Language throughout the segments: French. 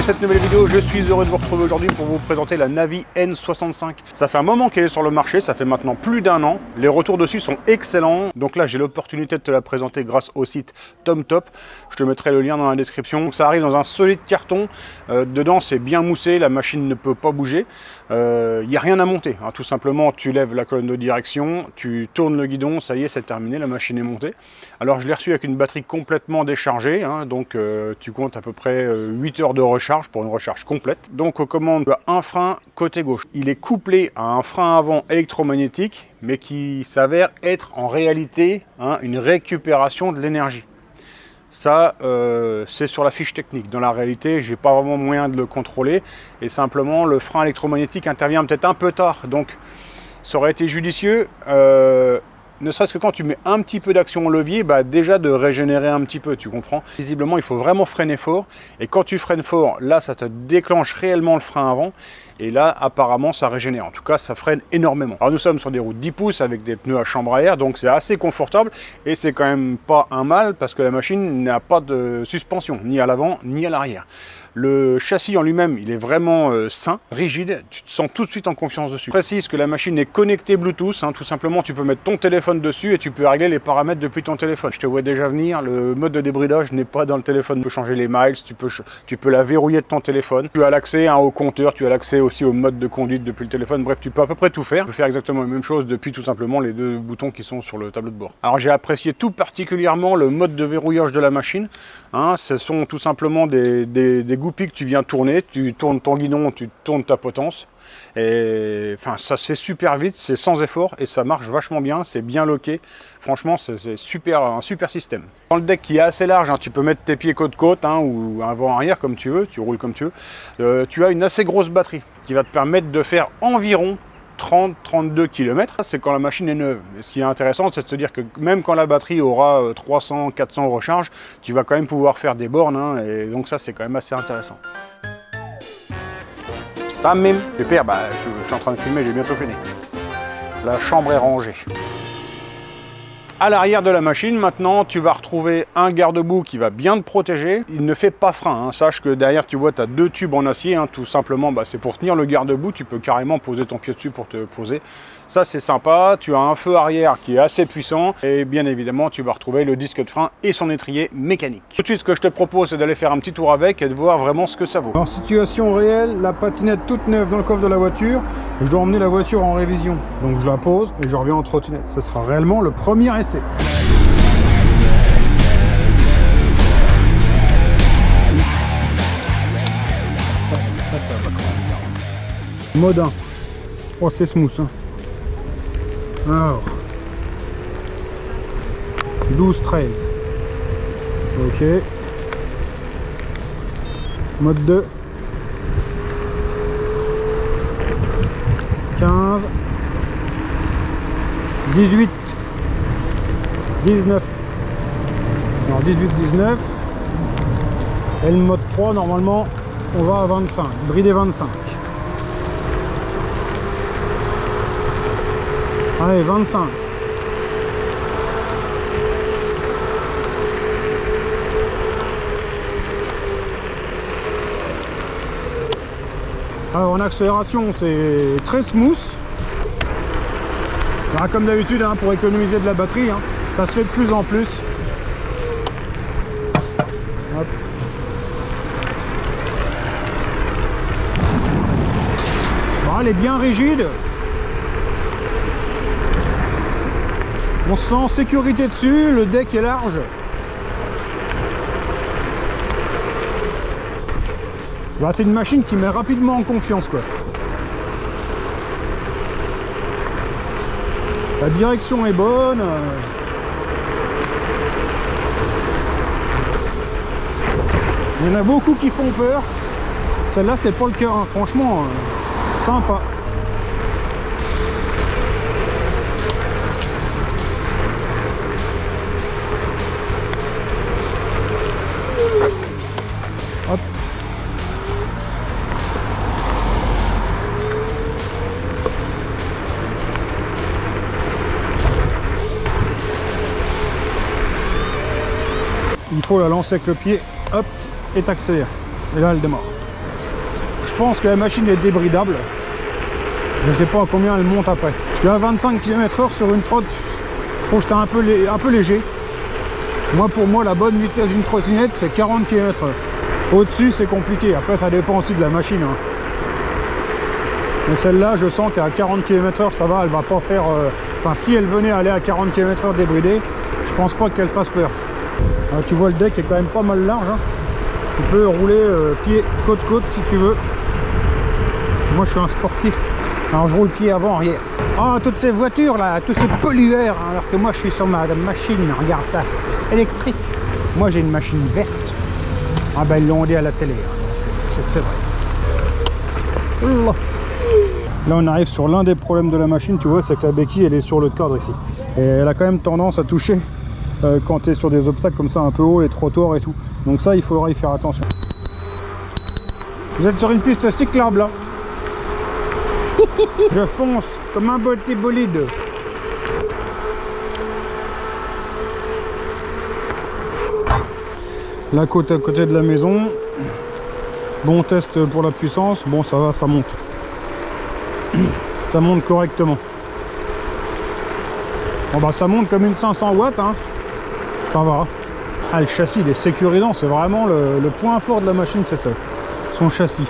à cette nouvelle vidéo, je suis heureux de vous retrouver aujourd'hui pour vous présenter la Navi N65. Ça fait un moment qu'elle est sur le marché, ça fait maintenant plus d'un an. Les retours dessus sont excellents. Donc là, j'ai l'opportunité de te la présenter grâce au site TomTop. Je te mettrai le lien dans la description. Donc, ça arrive dans un solide carton. Dedans, c'est bien moussé, la machine ne peut pas bouger. Il n'y a rien à monter. Hein. Tout simplement, tu lèves la colonne de direction, tu tournes le guidon, ça y est, c'est terminé, la machine est montée. Alors, je l'ai reçu avec une batterie complètement déchargée. Hein, donc, tu comptes à peu près 8 heures de recharge pour une recharge complète. Donc aux commandes, tu as un frein côté gauche. Il est couplé à un frein avant électromagnétique, mais qui s'avère être en réalité une récupération de l'énergie. Ça, c'est sur la fiche technique. Dans la réalité, j'ai pas vraiment moyen de le contrôler. Et simplement, le frein électromagnétique intervient peut-être un peu tard. Donc, ça aurait été judicieux. Ne serait-ce que quand tu mets un petit peu d'action au levier, déjà de régénérer un petit peu, tu comprends? Visiblement, il faut vraiment freiner fort. Et quand tu freines fort, là, ça te déclenche réellement le frein avant. Et là, apparemment, ça régénère. En tout cas, ça freine énormément. Alors, nous sommes sur des routes 10 pouces avec des pneus à chambre à air. Donc, c'est assez confortable. Et c'est quand même pas un mal parce que la machine n'a pas de suspension, ni à l'avant, ni à l'arrière. Le châssis en lui-même, il est vraiment sain, rigide, tu te sens tout de suite en confiance dessus. Je précise que la machine est connectée Bluetooth, tout simplement tu peux mettre ton téléphone dessus et tu peux régler les paramètres depuis ton téléphone. Je te vois déjà venir, le mode de débridage n'est pas dans le téléphone. Tu peux changer les miles, tu peux la verrouiller de ton téléphone. Tu as l'accès au compteur, tu as l'accès aussi au mode de conduite depuis le téléphone. Bref, tu peux à peu près tout faire. Tu peux faire exactement la même chose depuis tout simplement les deux boutons qui sont sur le tableau de bord. Alors j'ai apprécié tout particulièrement le mode de verrouillage de la machine. Ce sont tout simplement des goupilles que tu viens tourner, tu tournes ton guidon, tu tournes ta potence et enfin ça se fait super vite, c'est sans effort et ça marche vachement bien, c'est bien loqué, franchement c'est super, un super système. Dans le deck qui est assez large, tu peux mettre tes pieds côte-côte ou avant-arrière comme tu veux, tu roules comme tu veux, tu as une assez grosse batterie qui va te permettre de faire environ 30-32 km, c'est quand la machine est neuve. Et ce qui est intéressant, c'est de se dire que même quand la batterie aura 300-400 recharges, tu vas quand même pouvoir faire des bornes, et donc ça c'est quand même assez intéressant. Ah mime, super, je suis en train de filmer, j'ai bientôt fini. La chambre est rangée. À l'arrière de la machine, maintenant, tu vas retrouver un garde-boue qui va bien te protéger. Il ne fait pas frein. Sache que derrière, tu vois, tu as deux tubes en acier. Tout simplement, c'est pour tenir le garde-boue. Tu peux carrément poser ton pied dessus pour te poser. Ça, c'est sympa. Tu as un feu arrière qui est assez puissant. Et bien évidemment, tu vas retrouver le disque de frein et son étrier mécanique. Tout de suite, ce que je te propose, c'est d'aller faire un petit tour avec et de voir vraiment ce que ça vaut. Alors, situation réelle, la patinette toute neuve dans le coffre de la voiture. Je dois emmener la voiture en révision. Donc, je la pose et je reviens en trottinette. Ce sera réellement le premier essai. Ça va quand même. Mode 1. Oh, c'est smooth. Alors. 12-13. Ok. Mode 2. 15. 18. 19. Alors 18-19. Et le mode 3, normalement, on va à 25. Bridé 25. Allez, 25. Alors en accélération, c'est très smooth. Alors, comme d'habitude, pour économiser de la batterie, ça se fait de plus en plus. Hop. Bon, elle est bien rigide. On se sent en sécurité dessus, le deck est large. C'est une machine qui met rapidement en confiance, quoi. La direction est bonne. Il y en a beaucoup qui font peur. Celle-là, c'est pas le cas, franchement, sympa. Hop. Il faut la lancer avec le pied, hop, et t'accélères. Et là, elle démarre. pense que la machine est débridable. Je sais pas à combien elle monte après. Parce qu'à 25 km/h sur une trotte, je trouve que c'est un peu léger. Moi, pour moi, la bonne vitesse d'une trottinette, c'est 40 km/h. Au-dessus, c'est compliqué. Après, ça dépend aussi de la machine. Hein. Mais celle-là, je sens qu'à 40 km/h, ça va, elle va pas faire... Enfin, si elle venait à aller à 40 km/h débridée, je pense pas qu'elle fasse peur. Alors, tu vois, le deck est quand même pas mal large. Hein. Tu peux rouler pied côte-côte si tu veux. Moi, je suis un sportif. Alors, je roule pied avant, arrière. Ah, toutes ces voitures là, tous ces pollueurs, hein, alors que moi, je suis sur ma machine, regarde ça, électrique. Moi, j'ai une machine verte. Ah ben, ils l'ont dit à la télé. Hein. C'est vrai. Là, on arrive sur l'un des problèmes de la machine, tu vois, c'est que la béquille, elle est sur le cadre ici. Et elle a quand même tendance à toucher quand tu es sur des obstacles comme ça un peu haut, les trottoirs et tout. Donc ça, il faudra y faire attention. Vous êtes sur une piste cyclable là. Je fonce comme un petit bolide. Là, côté à côté de la maison. Bon test pour la puissance. Bon, ça va, ça monte. Ça monte correctement. Bon bah ça monte comme une 500 watts. Hein. Ça va. Ah, le châssis, il est sécurisant. C'est vraiment le point fort de la machine, c'est ça. Son châssis.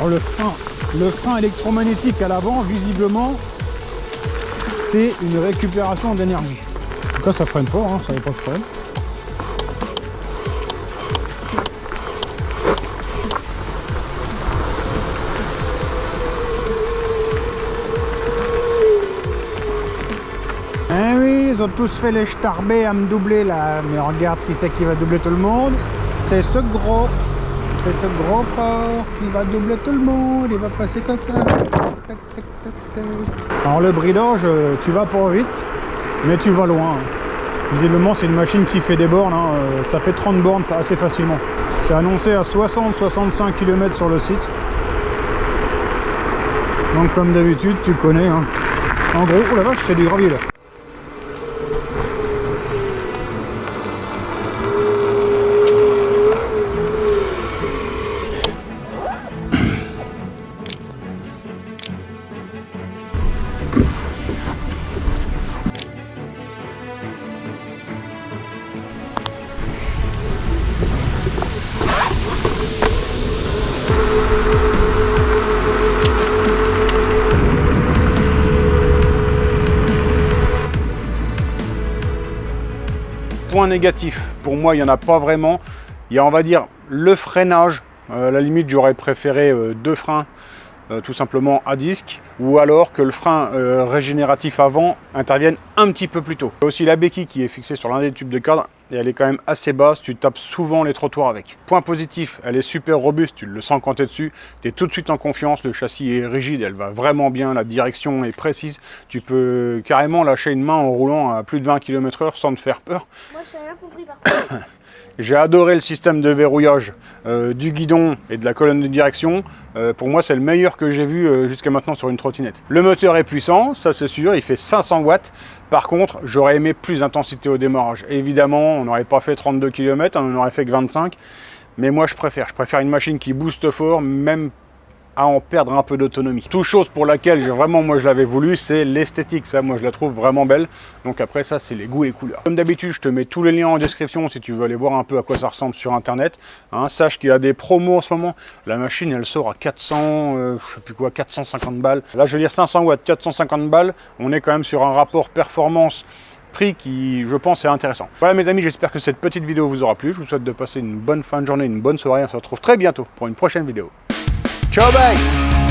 Alors le frein électromagnétique à l'avant, visiblement, c'est une récupération d'énergie. En tout cas, ça freine fort, hein, ça n'est pas de problème. Eh oui, ils ont tous fait les starbés à me doubler là. Mais regarde qui c'est qui va doubler tout le monde. C'est ce gros. C'est ce gros porc qui va doubler tout le monde, il va passer comme ça. Alors le bridage, tu vas pas vite, mais tu vas loin. Visiblement c'est une machine qui fait des bornes, hein. Ça fait 30 bornes assez facilement. C'est annoncé à 60-65 km sur le site. Donc comme d'habitude, tu connais. Hein. En gros, oh la vache, c'est du gravier là. Point négatif, pour moi il n'y en a pas vraiment. Il y a, on va dire, le freinage. À la limite j'aurais préféré deux freins tout simplement à disque, ou alors que le frein régénératif avant intervienne un petit peu plus tôt. Il y a aussi la béquille qui est fixée sur l'un des tubes de cadre et elle est quand même assez basse, tu tapes souvent les trottoirs avec. Point positif, elle est super robuste, tu le sens quand tu es dessus, tu es tout de suite en confiance, le châssis est rigide, elle va vraiment bien, la direction est précise, tu peux carrément lâcher une main en roulant à plus de 20 km/h sans te faire peur. Moi je n'ai rien compris par contre. J'ai adoré le système de verrouillage du guidon et de la colonne de direction. Pour moi, c'est le meilleur que j'ai vu jusqu'à maintenant sur une trottinette. Le moteur est puissant, ça c'est sûr, il fait 500 watts. Par contre, j'aurais aimé plus d'intensité au démarrage. Évidemment, on n'aurait pas fait 32 km, on n'en aurait fait que 25. Mais moi, je préfère une machine qui booste fort, même à en perdre un peu d'autonomie. Toute chose pour laquelle moi je l'avais voulu, c'est l'esthétique. Ça, moi je la trouve vraiment belle. Donc après ça, c'est les goûts et couleurs. Comme d'habitude, je te mets tous les liens en description si tu veux aller voir un peu à quoi ça ressemble sur internet. Hein, sache qu'il y a des promos en ce moment. La machine, elle sort à 400, je sais plus quoi, 450 balles. Là, je veux dire 500 watts, 450 balles. On est quand même sur un rapport performance prix qui, je pense, est intéressant. Voilà mes amis, j'espère que cette petite vidéo vous aura plu. Je vous souhaite de passer une bonne fin de journée, une bonne soirée. On se retrouve très bientôt pour une prochaine vidéo. Ciao, bye!